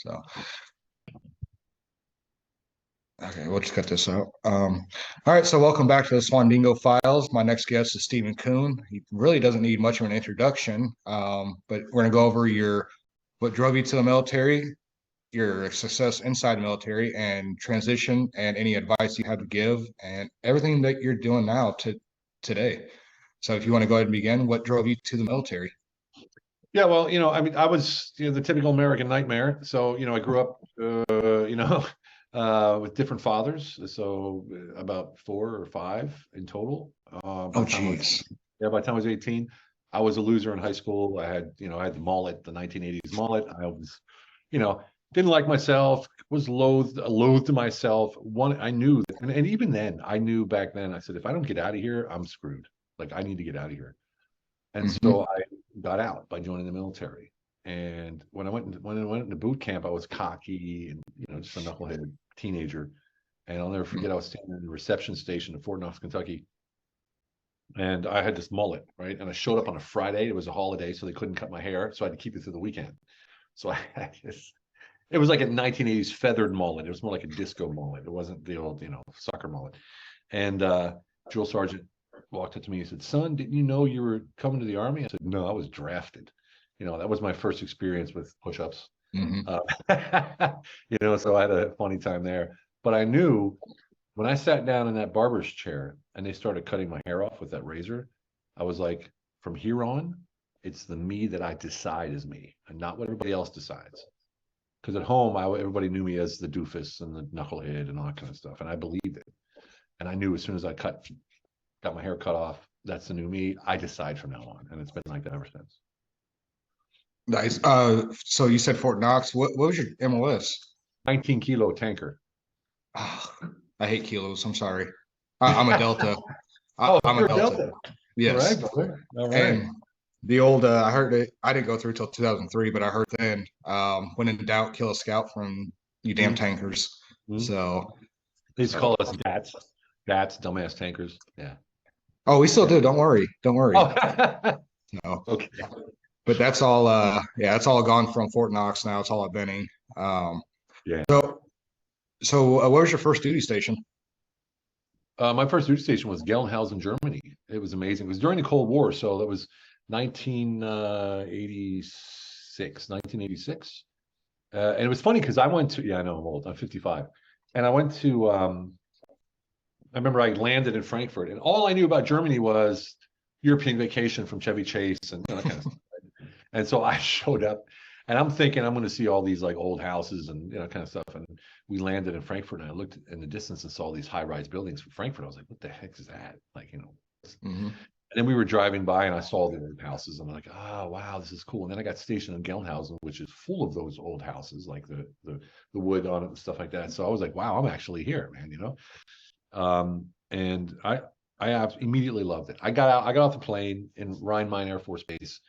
So, okay, we'll just cut this out. All right, so welcome back to the Swandingo Files. My next guest is Stephen Kuhn. He really doesn't need much of an introduction, but we're going to go over what drove you to the military, your success inside the military, and transition, and any advice you have to give, and everything that you're doing now to today. So, if you want to go ahead and begin, what drove you to the military? Yeah, well, I mean, I was, the typical American nightmare. So, I grew up, with different fathers. So about 4 or 5 in total. Oh, geez. By the time I was 18, I was a loser in high school. I had the mullet, the 1980s mullet. I was, didn't like myself, was loathed to myself. I knew that, and even then, I knew back then, I said, if I don't get out of here, I'm screwed. Like, I need to get out of here. And so I got out by joining the military. And when I went into boot camp, I was cocky and just a knuckleheaded teenager. And I'll never forget, I was standing in the reception station in Fort Knox, Kentucky, and I had this mullet, right? And I showed up on a Friday. It was a holiday, so they couldn't cut my hair, so I had to keep it through the weekend. So I had this. It was like a 1980s feathered mullet. It was more like a disco mullet. It wasn't the old, soccer mullet. And drill sergeant walked up to me and said, "Son, didn't you know you were coming to the Army?" I said, "No, I was drafted." That was my first experience with push-ups. So I had a funny time there. But I knew when I sat down in that barber's chair and they started cutting my hair off with that razor, I was like, from here on, it's the me that I decide is me and not what everybody else decides. Because at home, everybody knew me as the doofus and the knucklehead and all that kind of stuff. And I believed it. And I knew as soon as I got my hair cut off, that's the new me. I decide from now on. And it's been like that ever since. Nice. So you said Fort Knox. What was your MLS? 19-kilo tanker. Oh, I hate kilos. I'm sorry. I'm a Delta. I'm you're a Delta. Yes. All right. And the old, I heard it. I didn't go through till 2003, but I heard then, when in doubt, kill a scout from you damn tankers. So they used to call us DATs, dumbass tankers. Yeah. Oh, we still do. Don't worry. Don't worry. Oh. No. Okay. But that's all. It's all gone from Fort Knox now. It's all at Benning. Yeah. So what was your first duty station? My first duty station was Gelnhausen, Germany. It was amazing. It was during the Cold War, so that was 1986. And it was funny because I went to, I know I'm old, I'm 55. And I went to, I remember I landed in Frankfurt, and all I knew about Germany was European Vacation from Chevy Chase and that kind of stuff. And so I showed up, and I'm thinking I'm going to see all these like old houses and kind of stuff. And we landed in Frankfurt, and I looked in the distance and saw these high-rise buildings from Frankfurt. I was like, "What the heck is that?" Like, And then we were driving by, and I saw the old houses. And I'm like, "Oh, wow, this is cool." And then I got stationed in Gelnhausen, which is full of those old houses, like the wood on it and stuff like that. So I was like, "Wow, I'm actually here, man." And I immediately loved it. I got off the plane in Rhein-Main Air Force Base.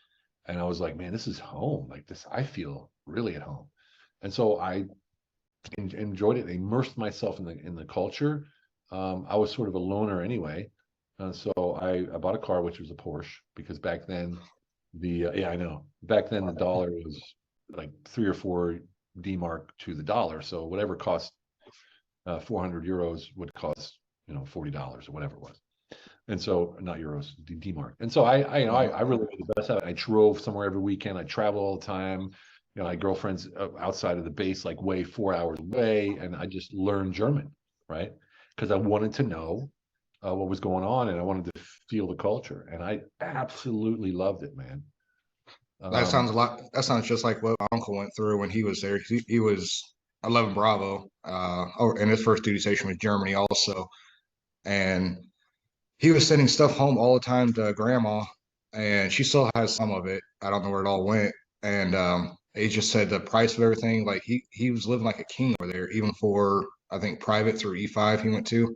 And I was like, man, this is home. Like this, I feel really at home. And so I enjoyed it. I immersed myself in the culture. I was sort of a loner anyway. So I bought a car, which was a Porsche, because back then back then the dollar was like 3 or 4 D-mark to the dollar. So whatever cost 400 euros would cost, $40 or whatever it was. And so, not euros, D-mark. And so I really made the best of it. I drove somewhere every weekend. I traveled all the time. I had girlfriends outside of the base, like 4 hours away, and I just learned German, right? Because I wanted to know what was going on, and I wanted to feel the culture, and I absolutely loved it, man. That sounds just like what my uncle went through when he was there. He was 11 Bravo, and his first duty station was Germany also, and he was sending stuff home all the time to grandma, and she still has some of it. I don't know where it all went. And he just said the price of everything, like he was living like a king over there, even for, I think, private through E5 he went to.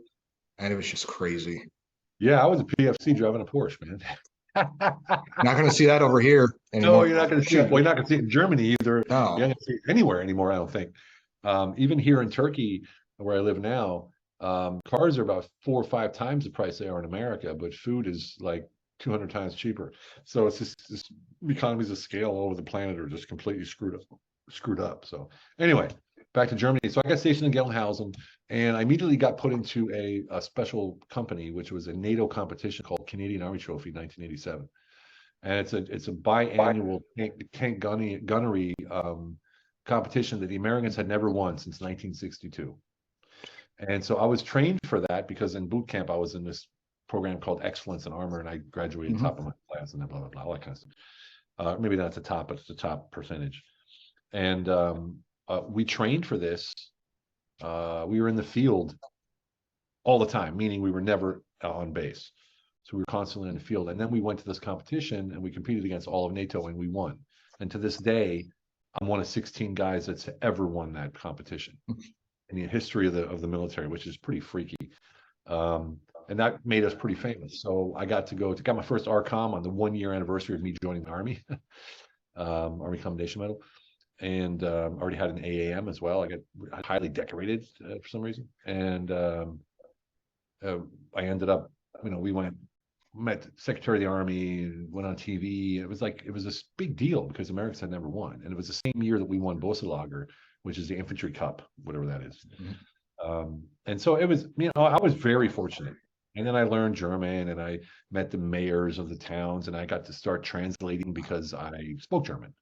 And it was just crazy. Yeah, I was a PFC driving a Porsche, man. Not going to see that over here anymore. No, you're not going to see it. Well, you're not going to see it in Germany either. No. You're not going to see it anywhere anymore, I don't think. Even here in Turkey, where I live now, cars are about 4 or 5 times the price they are in America, but food is like 200 times cheaper. So it's just economies of scale all over the planet are just completely screwed up. screwed up. So anyway, back to Germany. So I got stationed in Gelnhausen, and I immediately got put into a special company, which was a NATO competition called Canadian Army Trophy 1987. And it's a biannual tank gunnery competition that the Americans had never won since 1962. And so I was trained for that because in boot camp I was in this program called Excellence in Armor, and I graduated top of my class and blah blah blah, all that kind of stuff. Maybe not the top, but it's the top percentage. And we trained for this. We were in the field all the time, meaning we were never on base. So we were constantly in the field. And then we went to this competition and we competed against all of NATO and we won. And to this day, I'm one of 16 guys that's ever won that competition in the history of the military, which is pretty freaky. And that made us pretty famous. So I got my first ARCOM on the 1-year anniversary of me joining the Army, Army Commendation Medal. And already had an AAM as well. I got highly decorated for some reason. And I ended up, we met Secretary of the Army, went on TV. It was this big deal because Americans had never won. And it was the same year that we won Boselager, which is the Infantry Cup, whatever that is. And so it was, I was very fortunate. And then I learned German and I met the mayors of the towns and I got to start translating because I spoke German.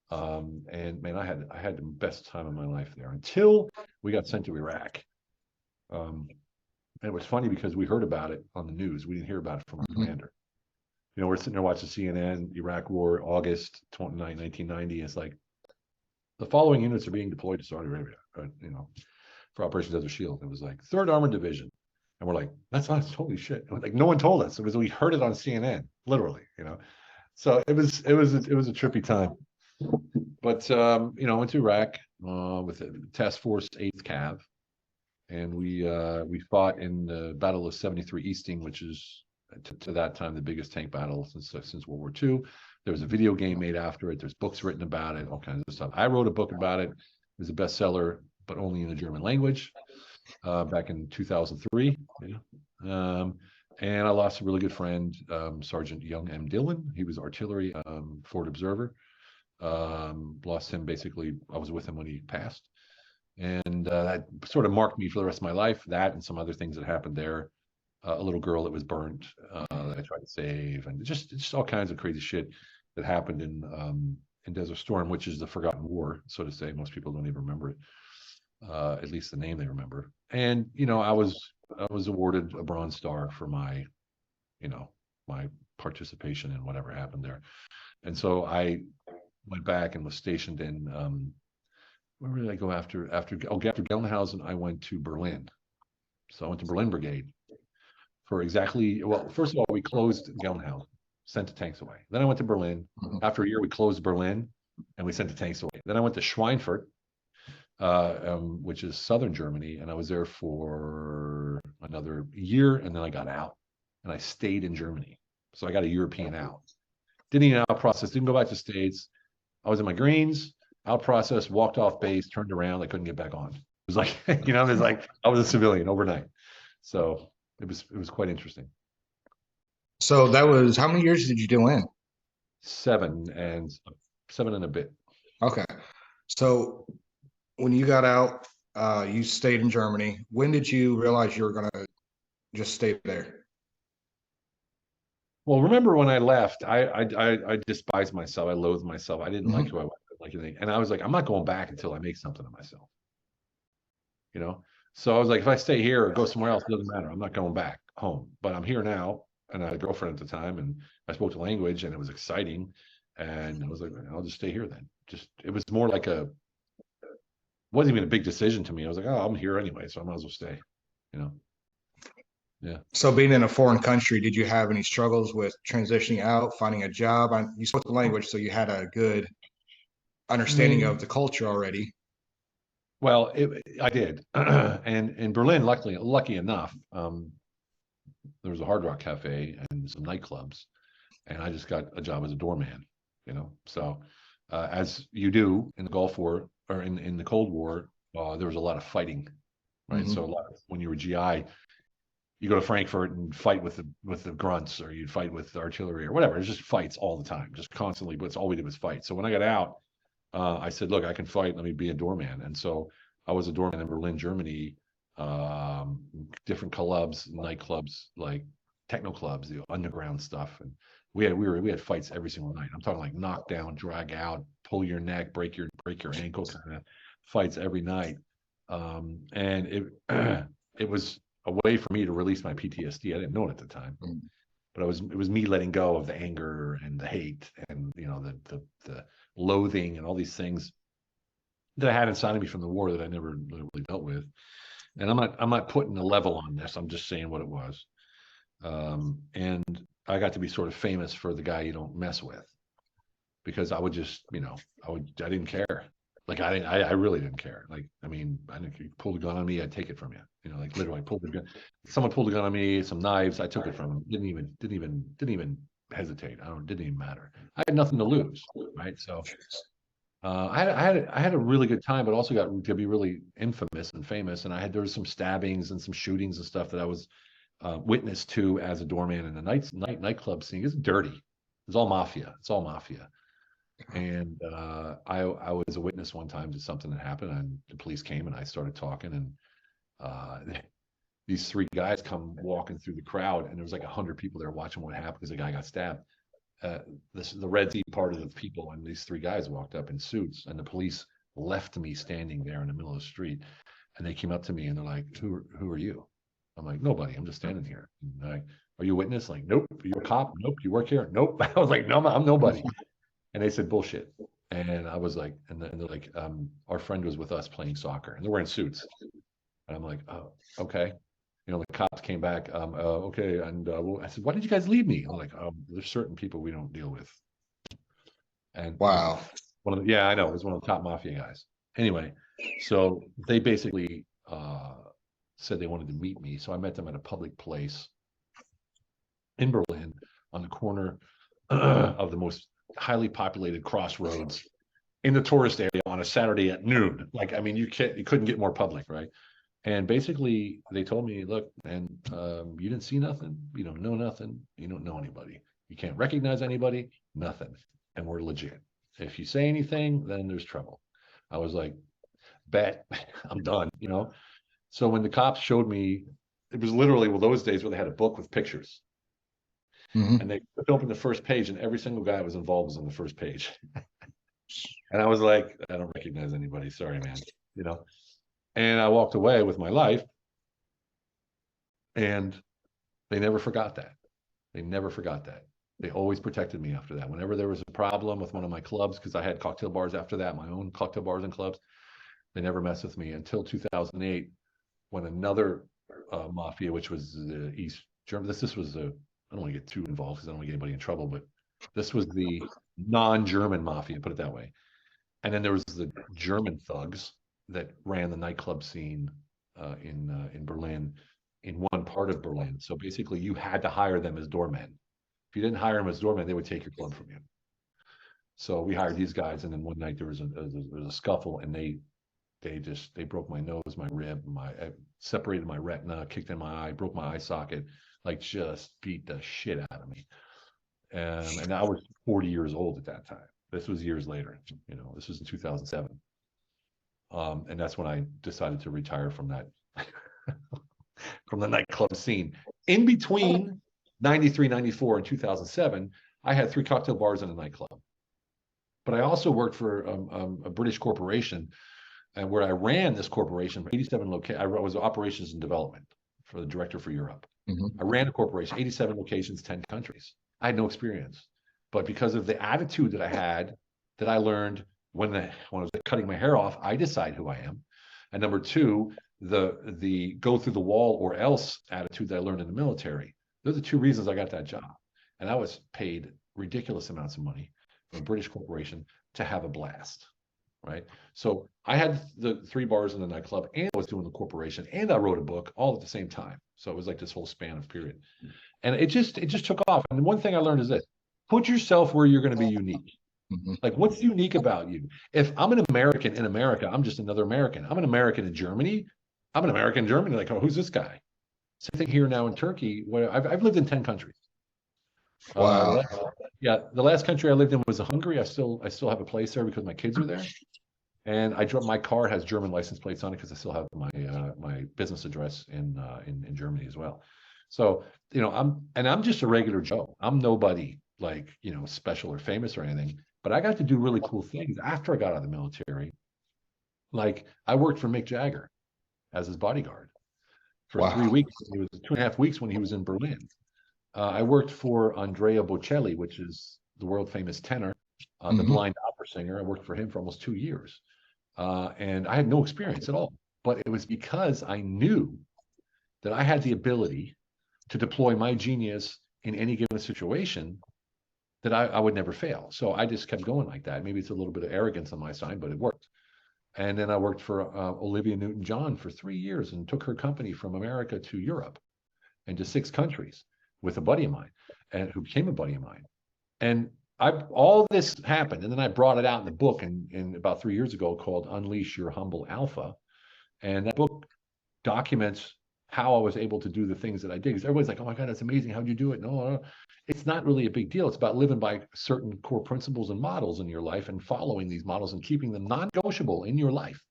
And man, I had the best time of my life there until we got sent to Iraq. And it was funny because we heard about it on the news. We didn't hear about it from our commander. We're sitting there watching CNN, Iraq War, August 29, 1990. It's like, the following units are being deployed to Saudi Arabia, for Operation Desert Shield. It was like 3rd Armored Division. And we're like, that's not, holy shit. Like, no one told us. It was, we heard it on CNN, literally, So it was a trippy time. But, I went to Iraq with the Task Force 8th Cav. And we fought in the Battle of 73 Easting, which is to that time the biggest tank battle since World War II. There was a video game made after it. There's books written about it, all kinds of stuff. I wrote a book about it. It was a bestseller, but only in the German language back in 2003. And I lost a really good friend, Sergeant Young M. Dillon. He was artillery, Forward Observer. Lost him basically. I was with him when he passed. And that sort of marked me for the rest of my life. That and some other things that happened there. A little girl that was burnt that I tried to save, and just all kinds of crazy shit that happened in Desert Storm, which is the forgotten war, so to say. Most people don't even remember it, at least the name they remember. And I was awarded a Bronze Star for my participation in whatever happened there. And so I went back and was stationed in. Where did I go after Gelnhausen? I went to Berlin. So I went to Berlin Brigade for first of all, we closed Gelnhausen, sent the tanks away. Then I went to Berlin. After a year, we closed Berlin and we sent the tanks away. Then I went to Schweinfurt, which is southern Germany, and I was there for another year, and then I got out and I stayed in Germany. So I got a European out. Didn't even out process, didn't go back to States. I was in my greens. Out process, walked off base, turned around. I couldn't get back on. It was like, it was like I was a civilian overnight. So it was quite interesting. So that was, how many years did you do in? 7 and a bit. Okay. So when you got out, you stayed in Germany. When did you realize you were going to just stay there? Well, remember when I left, I despised myself. I loathed myself. I didn't like who I was. And I was like, I'm not going back until I make something of myself. So I was like, if I stay here or go somewhere else, it doesn't matter. I'm not going back home. But I'm here now, and I had a girlfriend at the time, and I spoke the language, and it was exciting. And I was like, I'll just stay here then. It was more like wasn't even a big decision to me. I was like, oh, I'm here anyway, so I might as well stay. Yeah. So being in a foreign country, did you have any struggles with transitioning out, finding a job? You spoke the language, so you had a good understanding of the culture already. Well, I did. And in Berlin, lucky enough, there was a Hard Rock Cafe and some nightclubs, and I just got a job as a doorman. So as you do in the Gulf War or in the Cold War, there was a lot of fighting, right? So when you were GI, you go to Frankfurt and fight with the grunts, or you'd fight with the artillery or whatever. It's just fights all the time, just constantly. But it's all we did was fight. So when I got out, I said, look, I can fight. Let me be a doorman. And so I was a doorman in Berlin, Germany, different clubs, nightclubs, like techno clubs, underground stuff. And we had fights every single night. I'm talking like knock down, drag out, pull your neck, break your ankle kind of fights every night. And it it was a way for me to release my PTSD. I didn't know it at the time, Mm. but it was me letting go of the anger and the hate and the loathing and all these things that I had inside of me from the war that I never really dealt with. And I'm not putting a level on this. I'm just saying what it was. And I got to be sort of famous for the guy you don't mess with, because I would just, I didn't care. Like I really didn't care. Like, I mean, I didn't, you pulled a gun on me, I'd take it from you. Like literally pulled the gun. Someone pulled a gun on me, some knives, I took it from them. Didn't even hesitate. Didn't even matter. I had nothing to lose, right? So I had a really good time, but also got to be really infamous and famous. And there was some stabbings and some shootings and stuff that I was witness to as a doorman in the nightclub scene. It's dirty. It's all mafia. It's all mafia. And I was a witness one time to something that happened, and the police came, and I started talking, and these three guys come walking through the crowd, and there was like 100 people there watching what happened because the guy got stabbed. The Red Sea part of the people, and these three guys walked up in suits, and the police left me standing there in the middle of the street, and they came up to me and they're like, "Who are you?" I'm like, "Nobody. I'm just standing here." And they're like, "Are you a witness?" Like, "Nope." "Are you a cop?" "Nope." "You work here?" "Nope." I was like, "No, I'm nobody." And they said, "Bullshit." And I was like, and they're like, "Our friend was with us playing soccer," and they're wearing suits. And I'm like, "Oh, okay." The cops came back. Okay. And I said, "Why did you guys leave me?" I'm like, "There's certain people we don't deal with." And it was Wow. yeah, I know. It was one of the top mafia guys. Anyway, so they basically said they wanted to meet me. So I met them at a public place in Berlin on the corner of the most highly populated crossroads in the tourist area on a Saturday at noon. Like, I mean, you couldn't get more public, right? And basically, they told me, "Look, man, you didn't see nothing. You don't know nothing. You don't know anybody. You can't recognize anybody. Nothing. And we're legit. If you say anything, then there's trouble." I was like, "Bet." I'm done. So when the cops showed me, it was literally those days where they had a book with pictures, Hmm. and they opened the first page, and every single guy was involved was on the first page. And I was like, "I don't recognize anybody. Sorry, man." You know. And I walked away with my life, and they never forgot that. They never forgot that. They always protected me after that. Whenever there was a problem with one of my clubs, because I had cocktail bars after that, my own cocktail bars and clubs, they never messed with me until 2008, when another mafia, which was the East German, this was I don't want to get too involved because I don't want to get anybody in trouble, but this was the non-German mafia, put it that way. And then there was the German thugs that ran the nightclub scene in Berlin, in one part of Berlin. So basically, you had to hire them as doormen. If you didn't hire them as doormen, they would take your club from you. So we hired these guys, and then one night there was a scuffle, and they broke my nose, my rib, separated my retina, kicked in my eye, broke my eye socket, like just beat the shit out of me. And I was 40 years old at that time. This was years later. This was in 2007. And that's when I decided to retire from that, from the nightclub scene. In between 93, 94, and 2007, I had 3 cocktail bars and a nightclub. But I also worked for a British corporation, and where I ran this corporation for 87 locations. I was operations and development for the director for Europe. Hmm. I ran a corporation, 87 locations, 10 countries. I had no experience, but because of the attitude that I had, that I learned when I was cutting my hair off, I decide who I am. And number 2, the go through the wall or else attitude that I learned in the military. Those are 2 reasons I got that job. And I was paid ridiculous amounts of money from a British corporation to have a blast. Right. So I had the 3 bars in the nightclub, and I was doing the corporation, and I wrote a book all at the same time. So it was like this whole span of period. And it just took off. And one thing I learned is this: put yourself where you're going to be unique. Hmm. Like, what's unique about you? If I'm an American in America, I'm just another American. I'm an American in Germany. I'm an American in Germany. Like, oh, who's this guy? Same thing here now in Turkey, where I've lived in 10 countries. Wow. Yeah, the last country I lived in was Hungary. I still have a place there because my kids are there. And my car has German license plates on it because I still have my business address in Germany as well. So, I'm just a regular Joe. I'm nobody like, special or famous or anything, but I got to do really cool things after I got out of the military. Like I worked for Mick Jagger as his bodyguard for three Wow. weeks. It was 2.5 weeks when he was in Berlin. I worked for Andrea Bocelli, which is the world famous tenor, the Hmm. blind opera singer. I worked for him for almost 2 years. And I had no experience at all. But it was because I knew that I had the ability to deploy my genius in any given situation that I would never fail. So I just kept going like that. Maybe it's a little bit of arrogance on my side, but it worked. And then I worked for Olivia Newton-John for 3 years and took her company from America to Europe and to 6 countries with a buddy of mine, and who became a buddy of mine. And all this happened, and then I brought it out in the book in about 3 years ago called Unleash Your Humble Alpha. And that book documents how I was able to do the things that I did. Because everybody's like, "Oh my God, that's amazing. How'd you do it?" No, it's not really a big deal. It's about living by certain core principles and models in your life and following these models and keeping them non-negotiable in your life.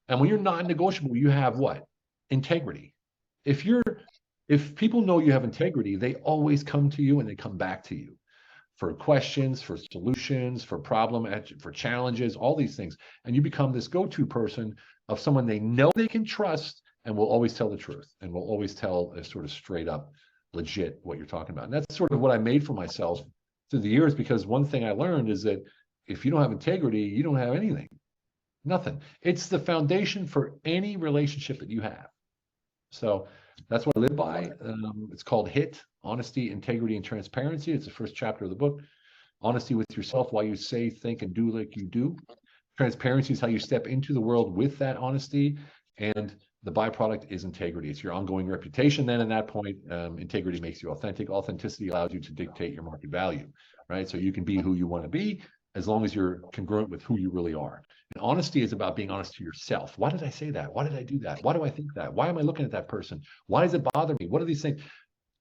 And when you're non-negotiable, you have what? Integrity. If you're if people know you have integrity, they always come to you and they come back to you for questions, for solutions, for challenges, all these things. And you become this go-to person of someone they know they can trust and will always tell the truth and will always tell a sort of straight up, legit what you're talking about. And that's sort of what I made for myself through the years, because one thing I learned is that if you don't have integrity, you don't have anything. Nothing. It's the foundation for any relationship that you have. So that's what I live by. It's called HIT, Honesty, Integrity, and Transparency. It's the first chapter of the book. Honesty with yourself while you say, think, and do like you do. Transparency is how you step into the world with that honesty. And the byproduct is integrity. It's your ongoing reputation. Then at that point, integrity makes you authentic. Authenticity allows you to dictate your market value, right? So you can be who you want to be as long as you're congruent with who you really are. And honesty is about being honest to yourself. Why did I say that? Why did I do that? Why do I think that? Why am I looking at that person? Why does it bother me? What are these things?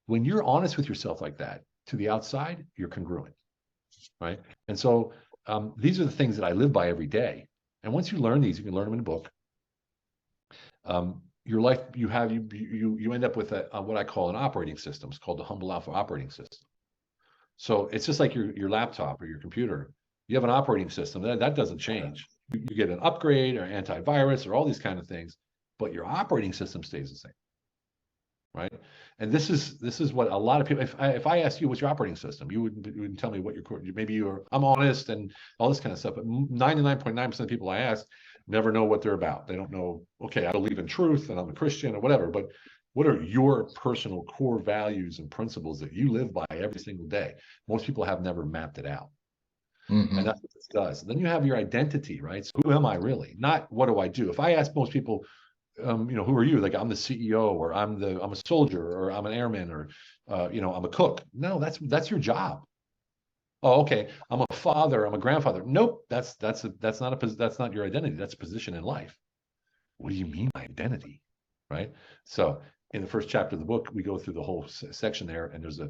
When you're honest with yourself like that to the outside, you're congruent, right? And so these are the things that I live by every day. And once you learn these, you can learn them in a book. Your life, you end up with what I call an operating system. It's called the Humble Alpha operating system. So it's just like your laptop or your computer. You have an operating system that doesn't change. You get an upgrade or antivirus or all these kind of things, but your operating system stays the same, right? And this is what a lot of people. If I asked you what's your operating system, you wouldn't tell me what your maybe you're I'm honest and all this kind of stuff. But 99.9% of people I ask never know what they're about. They don't know. Okay, I believe in truth and I'm a Christian or whatever, but what are your personal core values and principles that you live by every single day? Most people have never mapped it out. And Hmm. that's what this does. And then you have your identity, right? So who am I really? Not what do I do? If I ask most people, who are you? Like I'm the CEO, or I'm a soldier, or I'm an airman, or I'm a cook. No, that's your job. Oh, okay. I'm a father. I'm a grandfather. Nope. That's not your identity. That's a position in life. What do you mean by identity? Right. So in the first chapter of the book, we go through the whole section there, and there's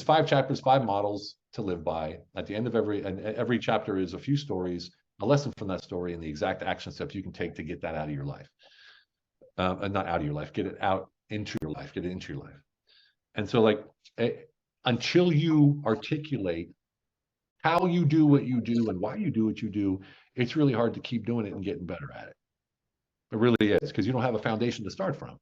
5 chapters, 5 models to live by. At the end of every chapter is a few stories, a lesson from that story, and the exact action steps you can take to get that out of your life. And not out of your life, get it out into your life, get it into your life. And so, like, until you articulate how you do what you do and why you do what you do, it's really hard to keep doing it and getting better at it. It really is, because you don't have a foundation to start from.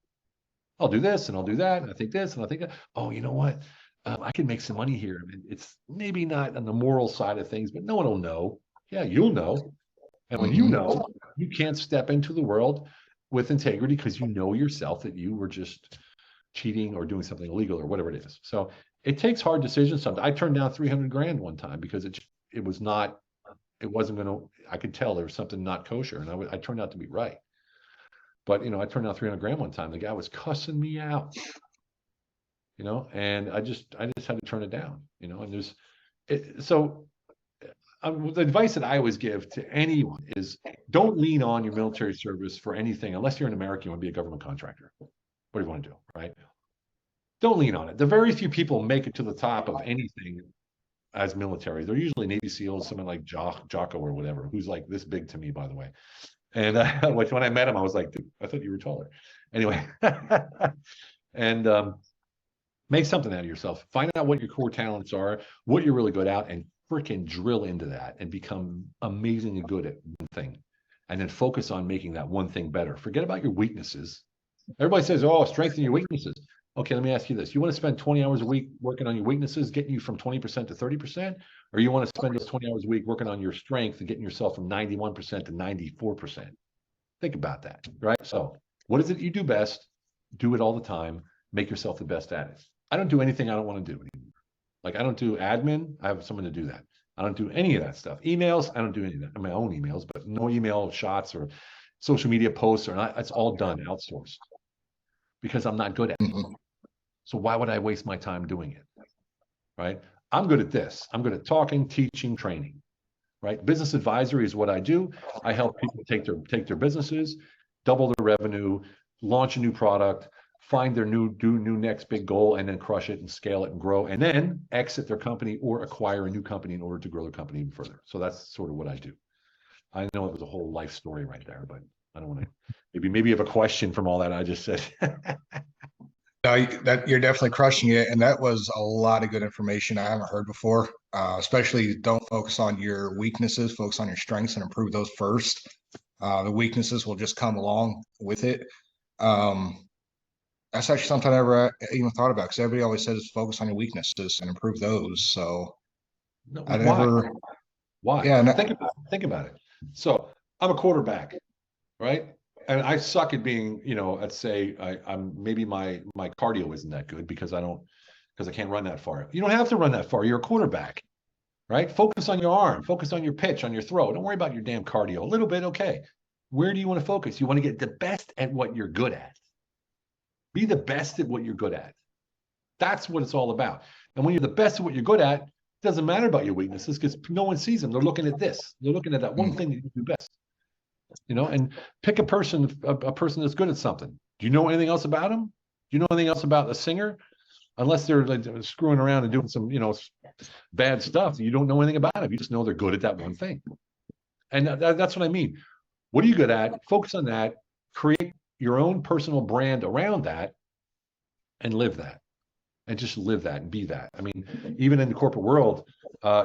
I'll do this and I'll do that, and I think this and I think that. Oh, you know what? I can make some money here. I mean, it's maybe not on the moral side of things, but no one will know. Yeah, you'll know. And when you Hmm. know, you can't step into the world with integrity because you know yourself that you were just cheating or doing something illegal or whatever it is. So it takes hard decisions. Sometimes I turned down 300 grand one time because it was not, it wasn't going to, I could tell there was something not kosher, and I turned out to be right. But, I turned down 300 grand one time. The guy was cussing me out, and I just had to turn it down, and so the advice that I always give to anyone is don't lean on your military service for anything unless you're an American, you want to be a government contractor. What do you want to do, right? Don't lean on it. The very few people make it to the top of anything as military. They're usually Navy SEALs, someone like Jocko or whatever, who's like this big to me, by the way. And which when I met him, I was like, dude, I thought you were taller. Anyway, and make something out of yourself. Find out what your core talents are, what you're really good at, and freaking drill into that and become amazingly good at one thing. And then focus on making that one thing better. Forget about your weaknesses. Everybody says, oh, strengthen your weaknesses. Okay, let me ask you this. You want to spend 20 hours a week working on your weaknesses, getting you from 20% to 30%? Or you want to spend those 20 hours a week working on your strength and getting yourself from 91% to 94%? Think about that, right? So what is it you do best? Do it all the time. Make yourself the best at it. I don't do anything I don't want to do anymore. Like I don't do admin. I have someone to do that. I don't do any of that stuff. Emails, I don't do any of that. My own emails, but no email shots or social media posts or not. It's all done outsourced because I'm not good at it. Mhm. So why would I waste my time doing it? Right? I'm good at this. I'm good at talking, teaching, training. Right? Business advisory is what I do. I help people take their businesses, double their revenue, launch a new product, find their new next big goal, and then crush it and scale it and grow, and then exit their company or acquire a new company in order to grow their company even further. So that's sort of what I do. I know it was a whole life story right there, but I don't want to. Maybe you have a question from all that I just said. No, that you're definitely crushing it, and that was a lot of good information I haven't heard before. Especially, don't focus on your weaknesses, focus on your strengths, and improve those first. The weaknesses will just come along with it. Um, that's actually something I never even thought about because everybody always says focus on your weaknesses and improve those. So No, I why? never, Why? yeah, Think about it. So I'm a quarterback, right? And I suck at being, let's say I'm maybe my cardio isn't that good because I can't run that far. You don't have to run that far. You're a quarterback, right? Focus on your arm, focus on your pitch, on your throw. Don't worry about your damn cardio. A little bit, okay. Where do you want to focus? You want to get the best at what you're good at. Be the best at what you're good at. That's what it's all about. And when you're the best at what you're good at, it doesn't matter about your weaknesses because no one sees them. They're looking at this. They're looking at that one thing that you do best. And pick a person that's good at something. Do you know anything else about them? Do you know anything else about a singer? Unless they're like screwing around and doing some, bad stuff, you don't know anything about them. You just know they're good at that one thing. And that's what I mean. What are you good at? Focus on that. Create your own personal brand around that and live that. And just live that and be that. I mean, even in the corporate world,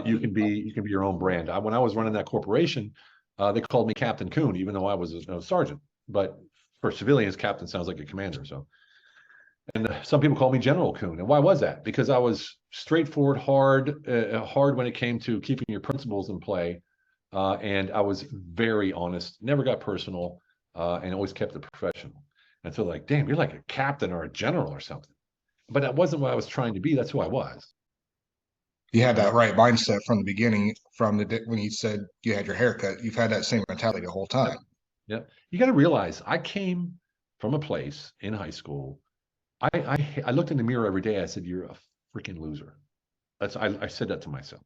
you can be your own brand. When I was running that corporation, they called me Captain Kuhn, even though I was a sergeant. But for civilians, captain sounds like a commander. So, and some people call me General Kuhn. And why was that? Because I was straightforward, hard when it came to keeping your principles in play, and I was very honest. Never got personal, and always kept it professional. And so, like, damn, you're like a captain or a general or something. But that wasn't what I was trying to be. That's who I was. you had Right. that right mindset from the beginning, from when you said you had your haircut. You've had that same mentality the whole Yep. time. Yep. You got to realize I came from a place in high school. I looked in the mirror every day. I said, "You're a freaking loser." I said that to myself.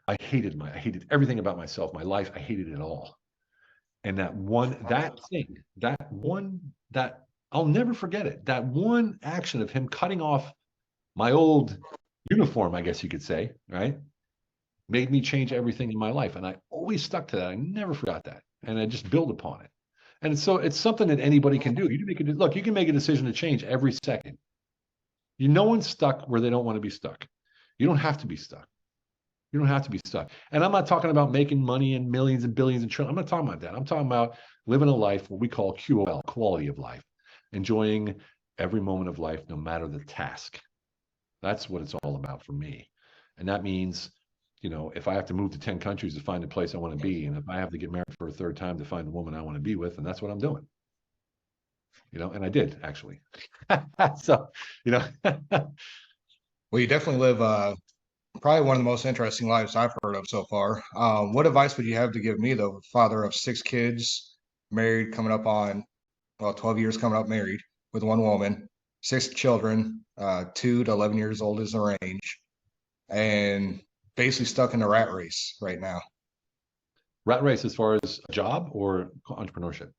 I hated everything about myself, my life. I hated it all. And that I'll never forget it. That one action of him cutting off my old uniform, I guess you could say, right? Made me change everything in my life. And I always stuck to that. I never forgot that. And I just build upon it. And so it's something that anybody can do. You can make a decision to change every second. No one's stuck where they don't want to be stuck. You don't have to be stuck. You don't have to be stuck. And I'm not talking about making money and millions and billions and trillions. I'm not talking about that. I'm talking about living a life, what we call QOL, quality of life, enjoying every moment of life, no matter the task. That's what it's all about for me. And that means, if I have to move to 10 countries to find a place I want to be, and if I have to get married for a third time to find the woman I want to be with, and that's what I'm doing. And I did actually. So, Well, you definitely live probably one of the most interesting lives I've heard of so far. What advice would you have to give me, though, father of 6 kids, married, coming up on, well, 12 years coming up married with one woman, 6 children, 2 to 11 years old is the range, and basically stuck in the rat race right now. rat race as far as a job or entrepreneurship?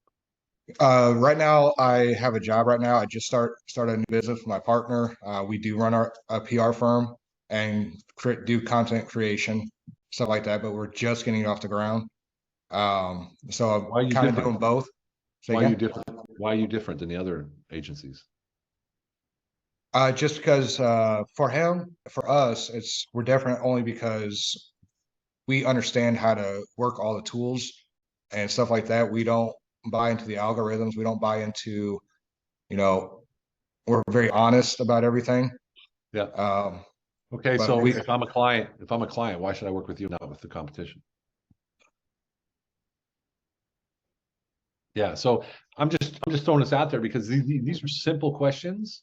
Right now, I have a job right now. I just started a new business with my partner. We do run a PR firm. and do content creation, stuff like that. But we're just getting it off the ground. So Why are I'm you kind of different? doing both. Say Why are you again? different? Why are you different than the other agencies? Just because for us, we're different only because we understand how to work all the tools and stuff like that. We don't buy into the algorithms. We don't buy into, you know, we're very honest about everything. Yeah. Um, Okay. but So we, if I'm a client, why should I work with you, not with the competition? Yeah. So I'm just throwing this out there because these are simple questions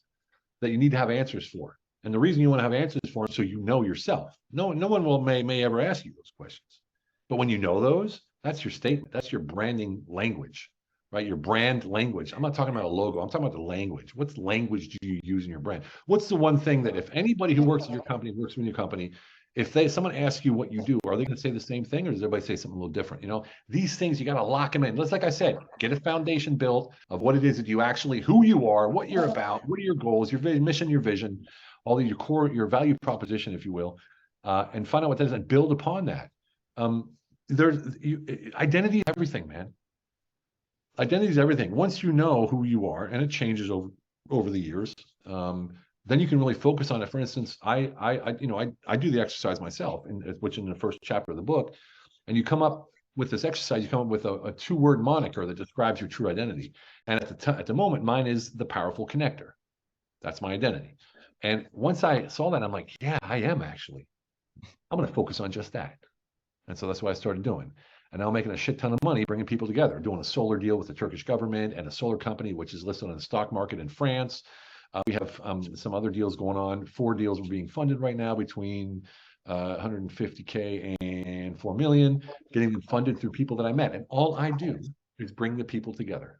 that you need to have answers for. And the reason you want to have answers for them so you know yourself. No one will may ever ask you those questions. But when you know those, that's your statement. That's your branding language, right? Your brand language. I'm not talking about a logo. I'm talking about the language. What language do you use in your brand? What's the one thing that if anybody who works at your company works in your company, if someone asks you what you do, are they going to say the same thing, or does everybody say something a little different? You know, these things you got to lock them in. Just like I said, get a foundation built of what it is that you actually, who you are, what you're about, what are your goals, your mission, your vision, all of your core, your value proposition, if you will, and find out what that is and build upon that. Identity is everything, man. Identity is everything. Once you know who you are, and it changes over the years, then you can really focus on it. For instance, I do the exercise myself, which in the first chapter of the book, and you come up with this exercise, you come up with a two-word moniker that describes your true identity. And at the moment, mine is the powerful connector. That's my identity. And once I saw that, I'm like, yeah, I am actually. I'm going to focus on just that. And so that's what I started doing. And now I'm making a shit ton of money bringing people together, doing a solar deal with the Turkish government and a solar company, which is listed on the stock market in France. We have some other deals going on. 4 deals are being funded right now between 150K and 4 million, getting them funded through people that I met. And all I do is bring the people together.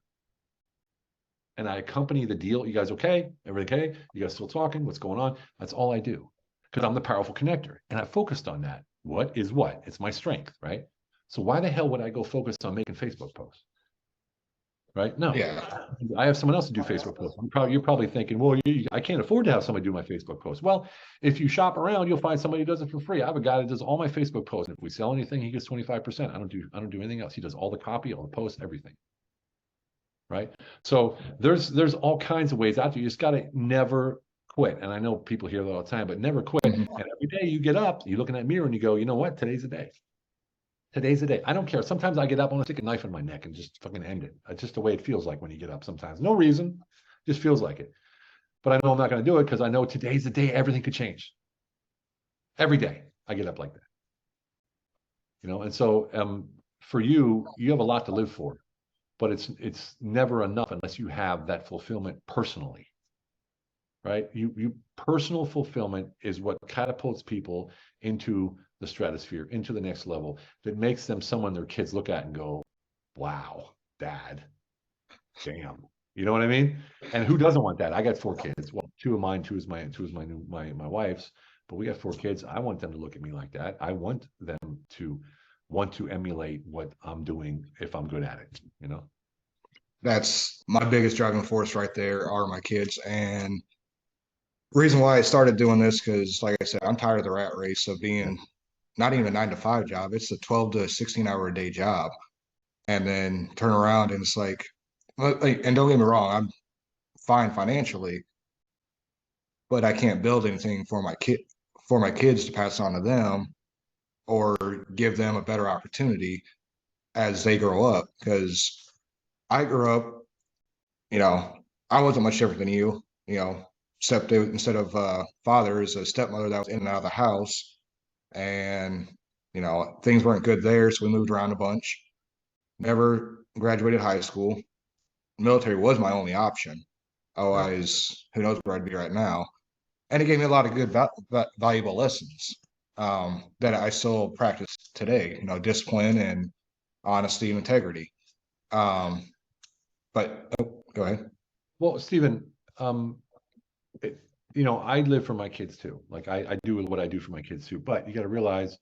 And I accompany the deal. You guys okay? Everything okay? You guys still talking? What's going on? That's all I do because I'm the powerful connector. And I focused on that. What is what? It's my strength, right? So why the hell would I go focus on making Facebook posts? Right? No, yeah, I have someone else to do Facebook posts. You're probably thinking, well, I can't afford to have somebody do my Facebook posts. Well, if you shop around, you'll find somebody who does it for free. I have a guy that does all my Facebook posts. And if we sell anything, he gets 25%. I don't do anything else. He does all the copy, all the posts, everything. Right? So there's all kinds of ways out there. You just got to never quit. And I know people hear that all the time, but never quit. mhm. And every day you get up, you look in that mirror and you go, you know what? Today's the day. Today's the day. I don't care. Sometimes I get up, I want to stick a knife in my neck and just fucking end it. It's just the way it feels like when you get up sometimes. No reason, just feels like it. But I know I'm not going to do it because I know today's the day everything could change. Every day I get up like that. You know, and so for you, you have a lot to live for, but it's never enough unless you have that fulfillment personally. Right? You personal fulfillment is what catapults people into the stratosphere, into the next level, that makes them someone their kids look at and go, wow, dad, damn. You know what I mean? And who doesn't want that? I got 4 kids. Well, 2 of mine, two is my wife's, but we got 4 kids. I want them to look at me like that. I want them to want to emulate what I'm doing if I'm good at it, you know? That's my biggest driving force right there are my kids. And reason why I started doing this, because like I said, I'm tired of the rat race of Yeah. being not even a 9 to 5 job. It's a 12 to 16 hour a day job. And then turn around and it's like, and don't get me wrong, I'm fine financially, but I can't build anything for my kids to pass on to them or give them a better opportunity as they grow up. Because I grew up, you know, I wasn't much different than you know, except instead of father is a stepmother that was in and out of the house, and things weren't good there, so we moved around a bunch. Never graduated high school. Military was my only option. Yeah. Otherwise, who knows where I'd be right now. And it gave me a lot of good, valuable lessons that I still practice today. Discipline and honesty and integrity. Um, but go ahead. Well, Stephen, it, I live for my kids too. Like I do what I do for my kids too. But you got to realize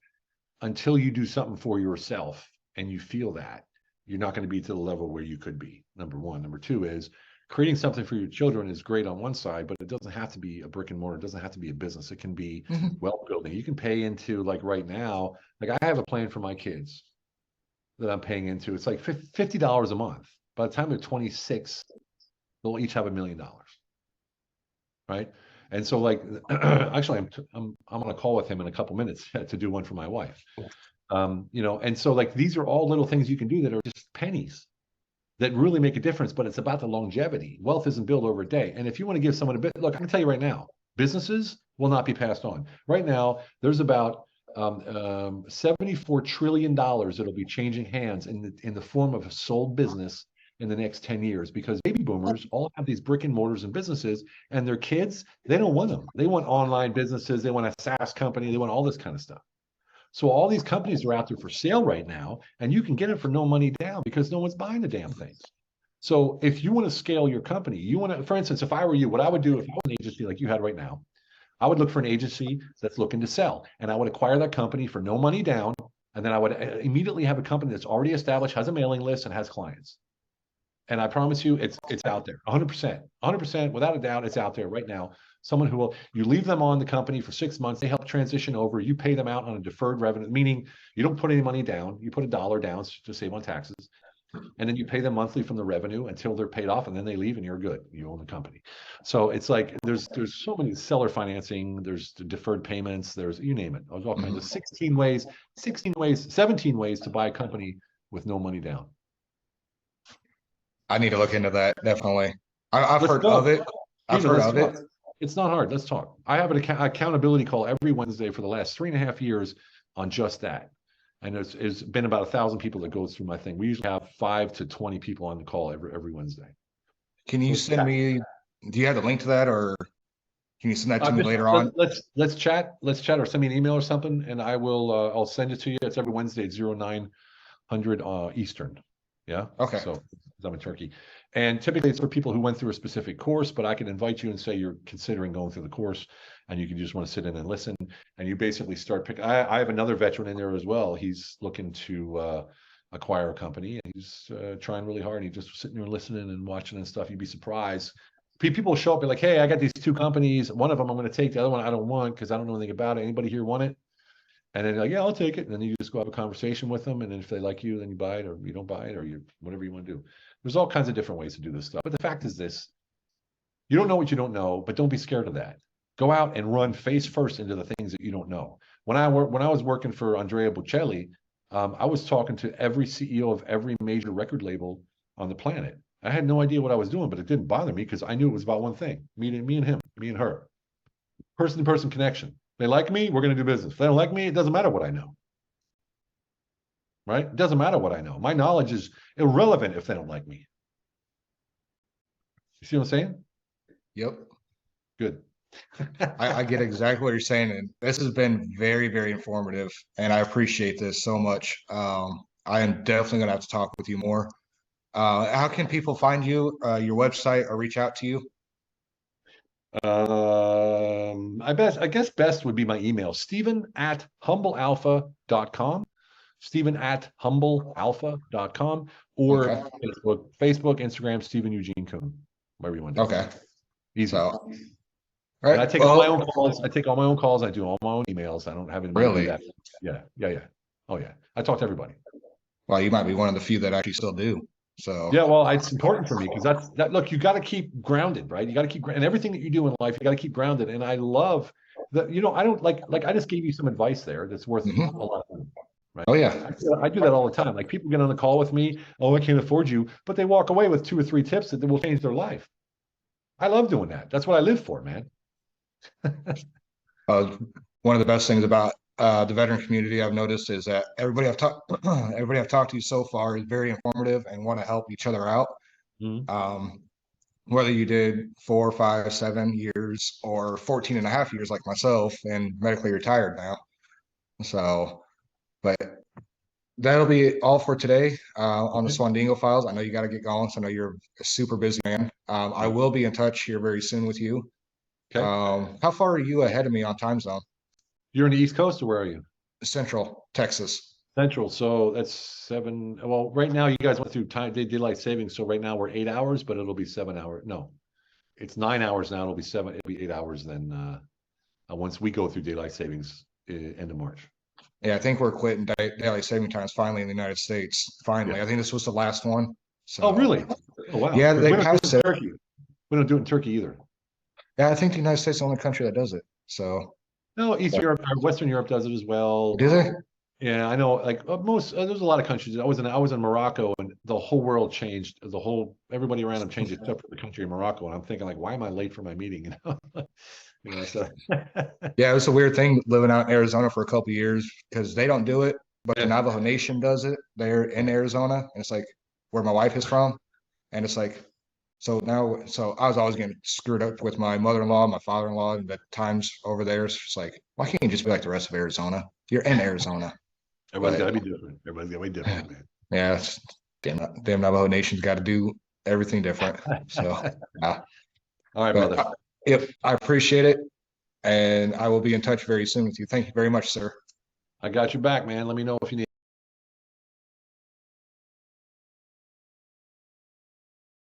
until you do something for yourself and you feel that, you're not going to be to the level where you could be. Number one. Number two is creating something for your children is great on one side, but it doesn't have to be a brick and mortar. It doesn't have to be a business. It can be wealth building. You can pay into, like right now, like I have a plan for my kids that I'm paying into. It's like $50 a month. By the time they're 26, they'll each have $1 million, right? And so, like, actually, I'm on a call with him in a couple minutes to do one for my wife. You know, and so like these are all little things you can do that are just pennies that really make a difference. But it's about the longevity. Wealth isn't built over a day. And if you want to give someone a bit, look, I can tell you right now, businesses will not be passed on. Right now, there's about $74 trillion that'll be changing hands in the form of a sold business in the next 10 years, because baby boomers all have these brick and mortars and businesses, and their kids, they don't want them. They want online businesses. They want a SaaS company. They want all this kind of stuff. So all these companies are out there for sale right now, and you can get it for no money down because no one's buying the damn things. So if you want to scale your company, you want to, for instance, if I were you, what I would do if I was an agency like you had right now, I would look for an agency that's looking to sell, and I would acquire that company for no money down. And then I would immediately have a company that's already established, has a mailing list, and has clients. And I promise you, it's out there, 100%, without a doubt, it's out there right now. Someone who will, you leave them on the company for 6 months, they help transition over, you pay them out on a deferred revenue, meaning you don't put any money down, you put $1 down to save on taxes, and then you pay them monthly from the revenue until they're paid off, and then they leave and you're good, you own the company. So it's like there's so many seller financing, there's the deferred payments, there's, you name it, there's all kinds of 17 ways to buy a company with no money down. I need to look into that, definitely. I've Let's heard talk. of it. I've Gina, heard let's of talk. it. It's not hard. Let's talk. I have an accountability call every Wednesday for the last 3.5 years on just that. And it's been about 1,000 people that goes through my thing. We usually have 5 to 20 people on the call every Wednesday. Can you send me, do you have the link to that, or can you send that to me later on? Let's chat, or send me an email or something, and I will, I'll send it to you. It's every Wednesday at 0900 Eastern. Yeah. Okay. So I'm in Turkey. And typically it's for people who went through a specific course, but I can invite you and say you're considering going through the course, and you can just want to sit in and listen. And you basically start picking. I have another veteran in there as well. He's looking to acquire a company, and he's trying really hard. He's just sitting there listening and watching and stuff. You'd be surprised. People show up and like, hey, I got these 2 companies. One of them I'm going to take. The other one I don't want because I don't know anything about it. Anybody here want it? And then like, yeah, I'll take it. And then you just go have a conversation with them. And then if they like you, then you buy it, or you don't buy it, or you whatever you want to do. There's all kinds of different ways to do this stuff. But the fact is this: you don't know what you don't know, but don't be scared of that. Go out and run face first into the things that you don't know. When I was working for Andrea Bocelli, I was talking to every CEO of every major record label on the planet. I had no idea what I was doing, but it didn't bother me because I knew it was about one thing: me and him, me and her, person-to-person connection. They like me, we're going to do business. If they don't like me, it doesn't matter what I know. Right? It doesn't matter what I know. My knowledge is irrelevant if they don't like me. You see what I'm saying? Yep. Good. I get exactly what you're saying, and this has been very, very informative, and I appreciate this so much. I am definitely going to have to talk with you more. How can people find you, your website, or reach out to you? I guess best would be my email, Stephen@humblealpha.com, Stephen@humblealpha.com, or Okay. Facebook, Instagram, Stephen Eugene Kuhn, whatever you want to do. Okay. Easy. So, all right. And I take all my own calls. I take all my own calls. I do all my own emails. I don't have anybody do Really? that. Yeah. Oh yeah. I talk to everybody. Well, you might be one of the few that actually still do. So Yeah, well, it's important for me because that. Look, you got to keep grounded, right? You got to keep, and everything that you do in life, you got to keep grounded. And I love that. I don't like I just gave you some advice there that's worth a lot of money, right? Oh yeah. I do that all the time. Like people get on the call with me, oh, I can't afford you, but they walk away with 2 or 3 tips that will change their life. I love doing that. That's what I live for, man. One of the best things about the veteran community I've noticed is that everybody I've talked to so far is very informative and want to help each other out. Whether you did 4, 5, 7 years or 14 and a half years like myself and medically retired now. So, but that'll be all for today on the Swandingo files. I know you got to get going, so I know you're a super busy man. I will be in touch here very soon with you. Okay. How far are you ahead of me on time zone? You're in the East Coast, or where are you? Central Texas. Central, so that's 7. Well, right now you guys went through daylight savings, so right now we're 8 hours, but it'll be 7 hours. No, it's 9 hours now. It'll be 7. It'll be 8 hours then. Once we go through daylight savings, end of March. Yeah, I think we're quitting daylight saving times finally in the United States. Finally, Yeah. I think this was the last one. Oh, So really? Oh, wow. yeah, 'Cause they we don't do passed it in it. Turkey. We don't do it in Turkey either. Yeah, I think the United States is the only country that does it. So No, Eastern Europe, or Western Europe does it as well. do they? Yeah, I know. Like most, there's a lot of countries. I was in Morocco, and the whole world changed. Everybody around them changed except for the country of Morocco. And I'm thinking, like, why am I late for my meeting? So Yeah, it was a weird thing living out in Arizona for a couple of years because they don't do it, but the Yeah. Navajo Nation does it. They're in Arizona, and it's like where my wife is from, and it's like so I was always getting screwed up with my mother-in-law, my father-in-law, and the times over there. It's just like, why can't you just be like the rest of Arizona? You're in Arizona. Everybody's got But to be different. Everybody's got to be different, man. yeah, damn Navajo Nation's got to do everything different. So yeah, All right, but brother. if I appreciate it, and I will be in touch very soon with you. Thank you very much, sir. I got your back, man. Let me know if you need.